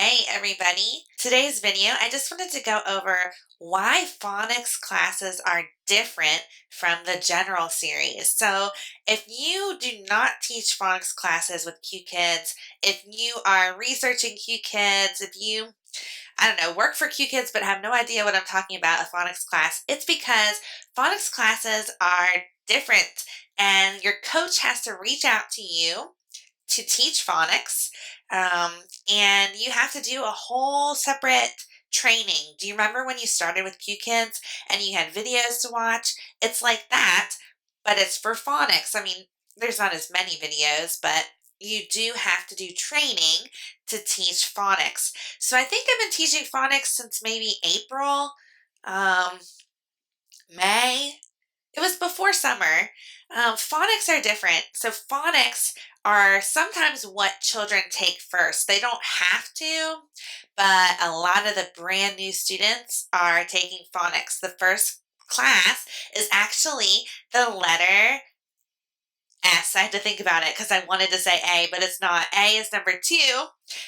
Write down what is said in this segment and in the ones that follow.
Hey everybody! Today's video, I just wanted to go over why phonics classes are different from the general series. So if you do not teach phonics classes with Qkids, if you are researching Qkids, if you, I don't know, work for Qkids but have no idea what I'm talking about, a phonics class, it's because phonics classes are different and your coach has to reach out to you to teach phonics, and you have to do a whole separate training. Do you remember when you started with Qkids and you had videos to watch? It's like that, but it's for phonics. I mean, there's not as many videos, but you do have to do training to teach phonics. So I think I've been teaching phonics since maybe April, um, May. It was before summer. Phonics are different. So phonics are sometimes what children take first. They don't have to, but a lot of the brand new students are taking phonics. The first class is actually the letter S. I had to think about it because I wanted to say A, but it's not. A is number 2.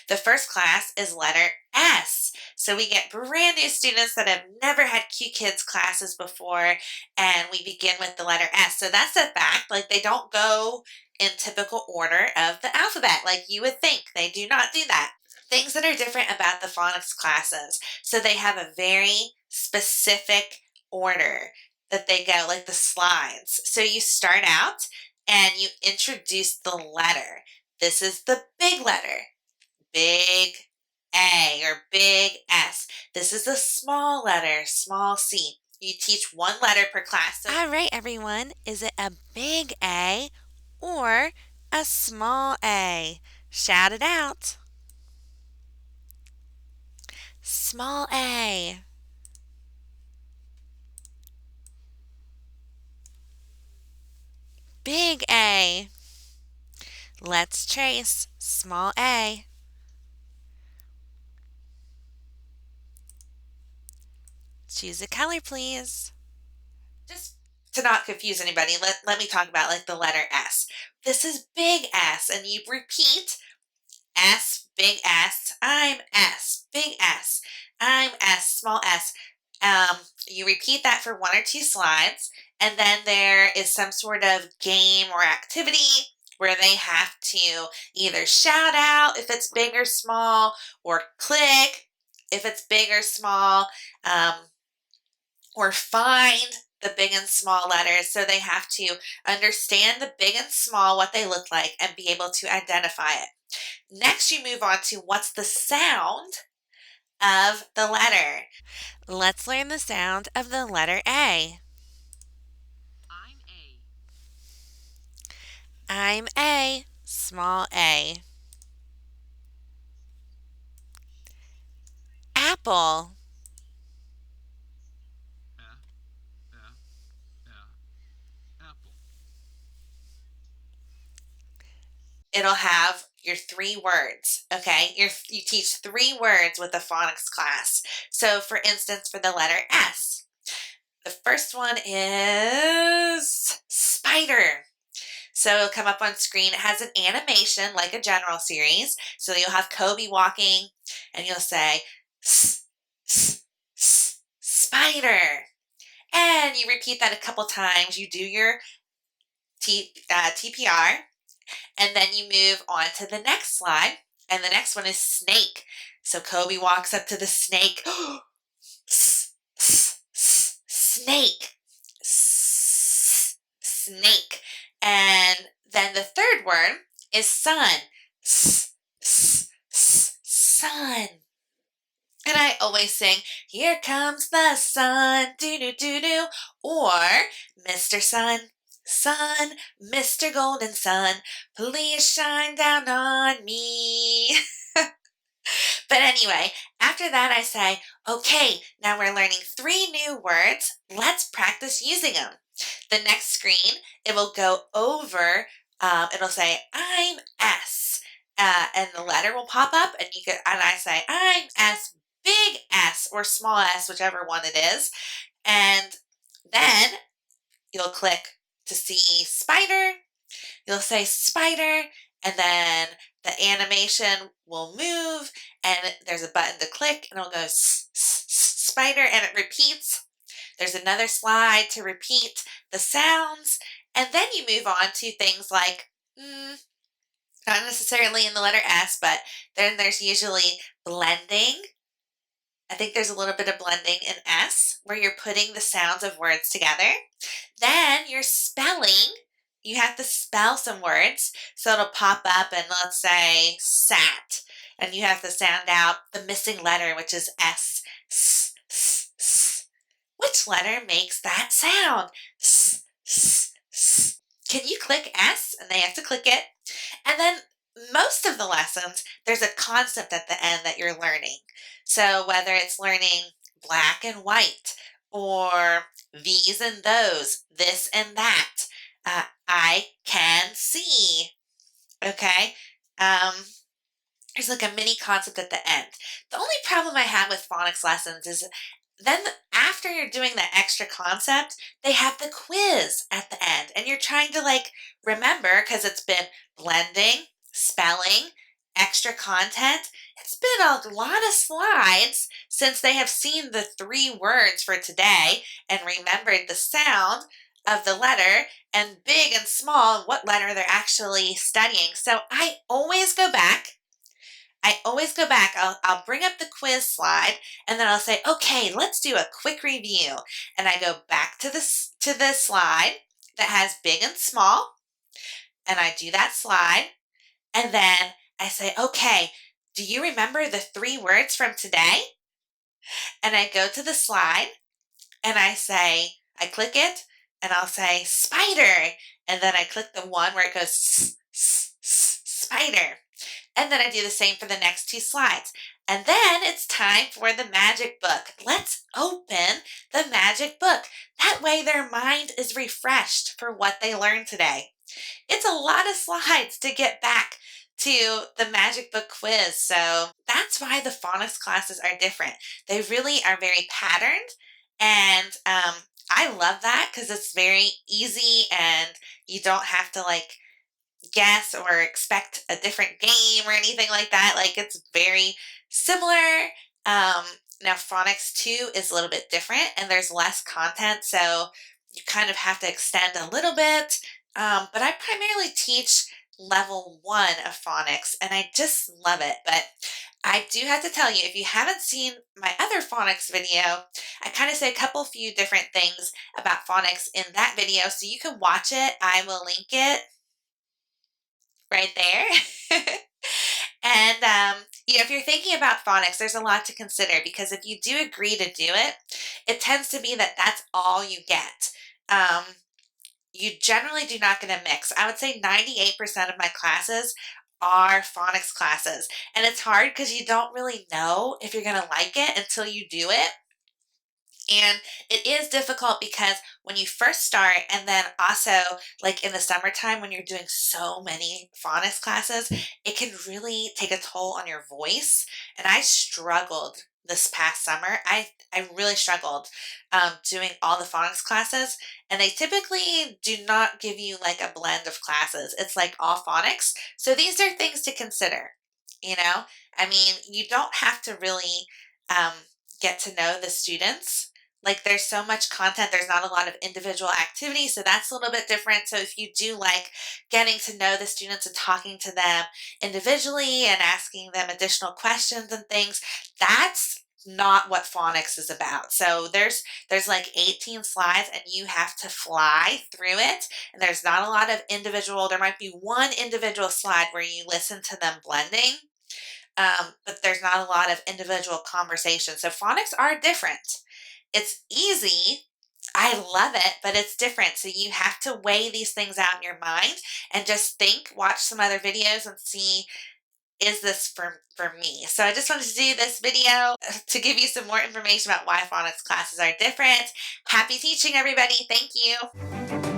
The first class is letter S. So we get brand new students that have never had Qkids classes before, and we begin with the letter S. So that's a fact. Like, they don't go in typical order of the alphabet like you would think. They do not do that. Things that are different about the phonics classes. So they have a very specific order that they go, like the slides. So you start out and you introduce the letter. This is the big letter, big A or big S. This is the small letter, small C. You teach one letter per class. So all right, everyone, is it a big A or a small A? Shout it out. Small A. Big A. Let's trace. Small A. Choose a color, please. Just to not confuse anybody, let me talk about like the letter S. This is big S, and you repeat S, big S, I'm S, big S, I'm S, small S. You repeat that for 1 or 2 slides, and then there is some sort of game or activity where they have to either shout out if it's big or small, or click if it's big or small, or find the big and small letters. So they have to understand the big and small, what they look like, and be able to identify it. Next, you move on to what's the sound of the letter. Let's learn the sound of the letter A. I'm A. I'm A, small A. Apple. Apple. It'll have your 3 words, okay? You teach 3 words with the phonics class. So for instance, for the letter S, the first one is spider. So it'll come up on screen. It has an animation like a general series. So you'll have Kobe walking and you'll say, spider. And you repeat that a couple times. You do your TPR, and then you move on to the next slide. And the next one is snake. So Kobe walks up to the snake. Snake. Snake. And then the third word is sun. Sun. And I always sing, here comes the sun, do-do-do-do, or Mr. Sun, sun, Mr. Golden Sun, please shine down on me. But anyway, after that I say, okay, now we're learning 3 new words. Let's practice using them. The next screen, it will go over, it'll say, I'm S. And the letter will pop up, and I say, I'm S, big S, or small s, whichever one it is. And then you'll click to see spider. You'll say spider, and then the animation will move and there's a button to click and it'll go spider and it repeats. There's another slide to repeat the sounds. And then you move on to things like, not necessarily in the letter S, but then there's usually blending. I think there's a little bit of blending in S where you're putting the sounds of words together. Then you're spelling. You have to spell some words. So it'll pop up and let's say sat. And you have to sound out the missing letter, which is S. S, S, S. Which letter makes that sound? S, S, S. Can you click S? And they have to click it. And then most of the lessons, there's a concept at the end that you're learning. So whether it's learning black and white or these and those, this and that, I can see, okay? There's like a mini concept at the end. The only problem I have with phonics lessons is then after you're doing that extra concept, they have the quiz at the end. And you're trying to like remember because it's been blending, spelling, extra content. It's been a lot of slides since they have seen the 3 words for today and remembered the sound of the letter and big and small, what letter they're actually studying. So I always go back. I'll bring up the quiz slide and then I'll say, okay, let's do a quick review. And I go back to the slide that has big and small. And I do that slide. And then I say, okay, do you remember the 3 words from today? And I go to the slide and I click it and I'll say spider. And then I click the one where it goes spider. And then I do the same for the next 2 slides. And then it's time for the magic book. Let's open the magic book. That way their mind is refreshed for what they learned today. It's a lot of slides to get back to the magic book quiz. So that's why the phonics classes are different. They really are very patterned. And I love that because it's very easy and you don't have to like guess or expect a different game or anything like that. Like it's very similar. Now phonics 2 is a little bit different and there's less content, so you kind of have to extend a little bit. But I primarily teach level 1 of phonics and I just love it. But I do have to tell you, if you haven't seen my other phonics video, I kind of say a few different things about phonics in that video, so you can watch it. I will link it right there. And, if you're thinking about phonics, there's a lot to consider because if you do agree to do it, it tends to be that that's all you get. You generally do not get a mix. I would say 98% of my classes are phonics classes. And it's hard because you don't really know if you're going to like it until you do it. And it is difficult because when you first start and then also like in the summertime when you're doing so many phonics classes, it can really take a toll on your voice. And I struggled this past summer. I really struggled doing all the phonics classes, and they typically do not give you like a blend of classes. It's like all phonics. So these are things to consider, I mean, you don't have to really get to know the students. Like there's so much content, there's not a lot of individual activity, so that's a little bit different. So if you do like getting to know the students and talking to them individually and asking them additional questions and things, that's not what phonics is about. So there's like 18 slides and you have to fly through it, and there's not a lot of individual, there might be one individual slide where you listen to them blending, but there's not a lot of individual conversation. So phonics are different. It's easy. I love it, but it's different. So you have to weigh these things out in your mind and just think, watch some other videos and see, is this for me? So I just wanted to do this video to give you some more information about why phonics classes are different. Happy teaching, everybody. Thank you.